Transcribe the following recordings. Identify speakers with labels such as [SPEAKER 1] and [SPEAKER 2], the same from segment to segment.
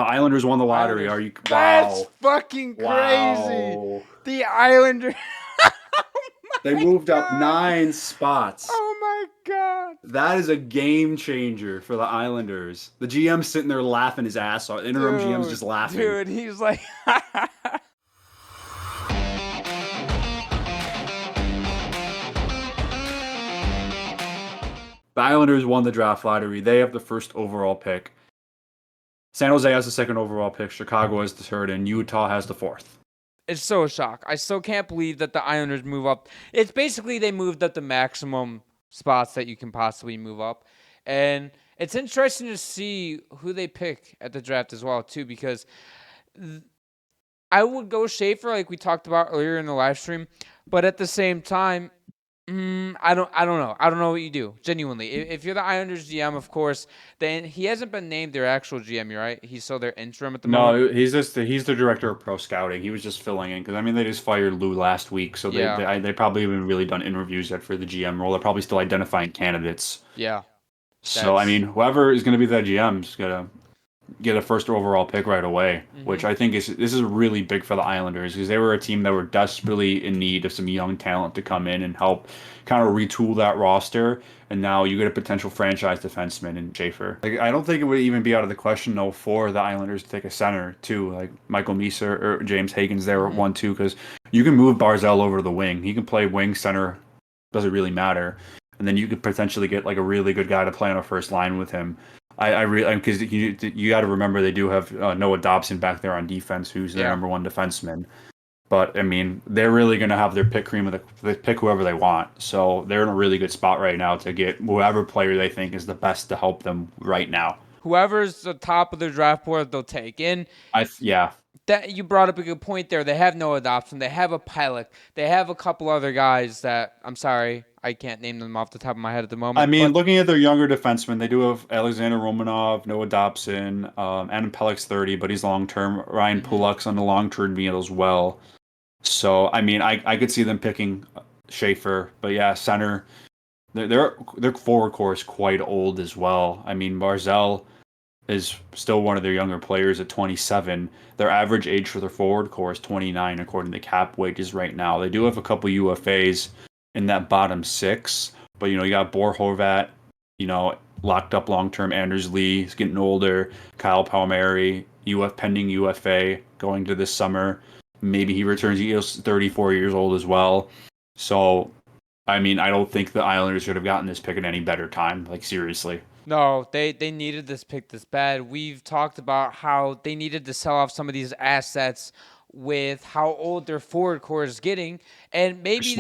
[SPEAKER 1] The Islanders won the lottery.
[SPEAKER 2] Islanders.
[SPEAKER 1] Are you?
[SPEAKER 2] That's
[SPEAKER 1] Wow.
[SPEAKER 2] fucking crazy.
[SPEAKER 1] Wow.
[SPEAKER 2] The Islanders.
[SPEAKER 1] They
[SPEAKER 2] My
[SPEAKER 1] moved up
[SPEAKER 2] God.
[SPEAKER 1] 9 spots.
[SPEAKER 2] Oh my God.
[SPEAKER 1] That is a game changer for the Islanders. The GM's sitting there laughing his ass off. Interim GM's just laughing.
[SPEAKER 2] Dude, he's like,
[SPEAKER 1] The Islanders won the draft lottery. They have the first overall pick. San Jose has the second overall pick. Chicago has the third, and Utah has the fourth.
[SPEAKER 2] it's so a shock. I still can't believe that the Islanders move up. It's basically they moved up the maximum spots that you can possibly move up. And it's interesting to see who they pick at the draft as well, too, because I would go Schaefer like we talked about earlier in the live stream, but at the same time, I don't know. I don't know what you do. Genuinely, if you're the Islanders GM, of course, then he hasn't been named their actual GM. You're right. He's still their interim at the moment.
[SPEAKER 1] No, he's the director of pro scouting. He was just filling in because I mean they just fired Lou last week, so
[SPEAKER 2] Yeah.
[SPEAKER 1] they probably haven't really done interviews yet for the GM role. They're probably still identifying candidates.
[SPEAKER 2] Yeah.
[SPEAKER 1] So I
[SPEAKER 2] That's
[SPEAKER 1] mean, whoever is going to be that GM is gonna get a first overall pick right away, which I think this is really big for the Islanders because they were a team that were desperately in need of some young talent to come in and help kind of retool that roster. And now you get a potential franchise defenseman in Schaefer. Like I don't think it would even be out of the question though for the Islanders to take a center too, like Michael Misa or James Hagen's there at 1-2 because you can move Barzell over to the wing. He can play wing center, doesn't really matter. And then you could potentially get like a really good guy to play on a first line with him. I really because you got to remember they do have Noah Dobson back there on defense, who's their number one defenseman. But I mean, they're really going to have their pick cream of they pick whoever they want. So they're in a really good spot right now to get whoever player they think is the best to help them right now.
[SPEAKER 2] whoever's the top of their draft board, they'll take. And
[SPEAKER 1] Yeah.
[SPEAKER 2] that you brought up a good point there. They have no adoption. They have a pilot. They have a couple other guys that I'm sorry, I can't name them off the top of my head at the moment.
[SPEAKER 1] I mean, looking at their younger defensemen, they do have Alexander Romanov, Noah Dobson, Adam Pellick's 30, but he's long term. Ryan Pulak's on the long term deal as well. So I mean, I could see them picking Schaefer, but yeah, center. Their forward core is quite old as well. I mean, Barzell is still one of their younger players at 27. Their average age for their forward core is 29, according to cap wages right now. They do have a couple UFAs in that bottom 6, but you got Bor Horvat, locked up long term. Anders Lee is getting older. Kyle Palmieri, pending UFA going to this summer. Maybe he returns. He is 34 years old as well. So, I mean, I don't think the Islanders should have gotten this pick at any better time. Like, seriously.
[SPEAKER 2] No, they needed this pick this bad. We've talked about how they needed to sell off some of these assets with how old their forward core is getting, and maybe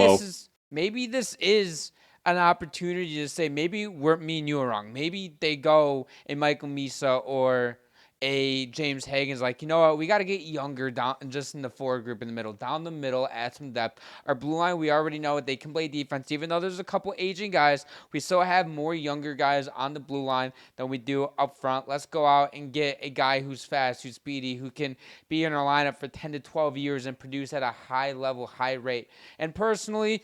[SPEAKER 2] this is an opportunity to say maybe me and you are wrong. Maybe they go a Michael Misa or a James Hagen's like, you know what, we got to get younger down just in the forward group in the middle. Down the middle, add some depth. Our blue line, we already know they can play defense. Even though there's a couple aging guys, we still have more younger guys on the blue line than we do up front. Let's go out and get a guy who's fast, who's speedy, who can be in our lineup for 10 to 12 years and produce at a high level, high rate. And personally,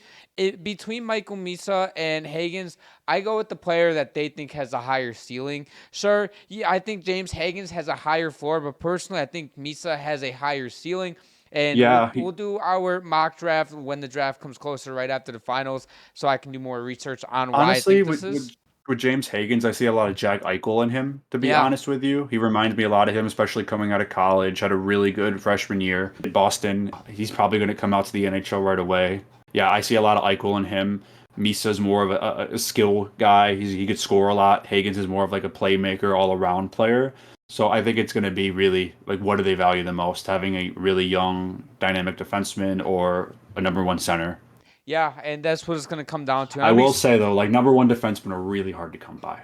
[SPEAKER 2] between Michael Misa and Hagen's, I go with the player that they think has a higher ceiling. Sure, yeah, I think James Hagen's has a higher floor, but personally, I think Misa has a higher ceiling. And we'll do our mock draft when the draft comes closer, right after the finals, so I can do more research on why
[SPEAKER 1] Honestly,
[SPEAKER 2] I think this is.
[SPEAKER 1] With James Hagens, I see a lot of Jack Eichel in him, to be honest with you. He reminds me a lot of him, especially coming out of college. Had a really good freshman year in Boston. He's probably going to come out to the NHL right away. Yeah, I see a lot of Eichel in him. Misa's more of a skill guy. He could score a lot. Hagens is more of like a playmaker, all-around player. So I think it's going to be really, like, what do they value the most? Having a really young, dynamic defenseman or a number one center?
[SPEAKER 2] Yeah, and that's what it's going to come down to.
[SPEAKER 1] I will say, though, like, number one defensemen are really hard to come by.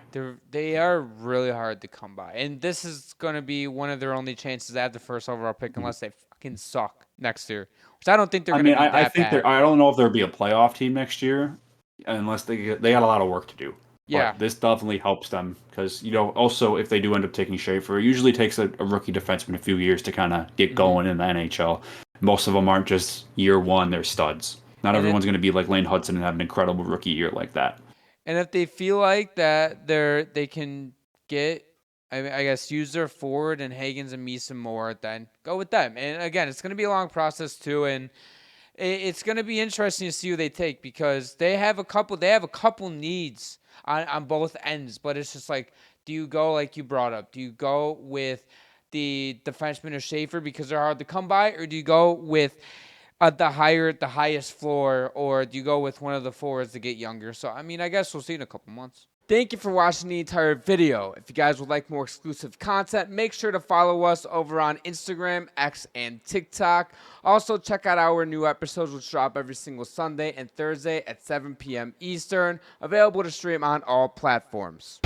[SPEAKER 2] They are really hard to come by. And this is going to be one of their only chances at the first overall pick unless they fucking suck next year, which I don't think they're going to be that bad.
[SPEAKER 1] I don't know if there'll be a playoff team next year unless they got a lot of work to do.
[SPEAKER 2] Yeah.
[SPEAKER 1] But this definitely helps them because, also if they do end up taking Schaefer, it usually takes a rookie defenseman a few years to kind of get going in the NHL. Most of them aren't just year one, they're studs. Not everyone's going to be like Lane Hudson and have an incredible rookie year like that.
[SPEAKER 2] And if they feel like that they can get I guess use their forward and Hagens and Meese more, then go with them. And again, it's going to be a long process too, and it's going to be interesting to see who they take because they have a couple needs on both ends. But it's just like, do you go like you brought up? Do you go with the defenseman or Schaefer because they're hard to come by, or do you go with the highest floor, or do you go with one of the forwards to get younger? So I mean, I guess we'll see in a couple months. Thank you for watching the entire video. If you guys would like more exclusive content, make sure to follow us over on Instagram, X, and TikTok. Also, check out our new episodes, which drop every single Sunday and Thursday at 7 p.m. Eastern. Available to stream on all platforms.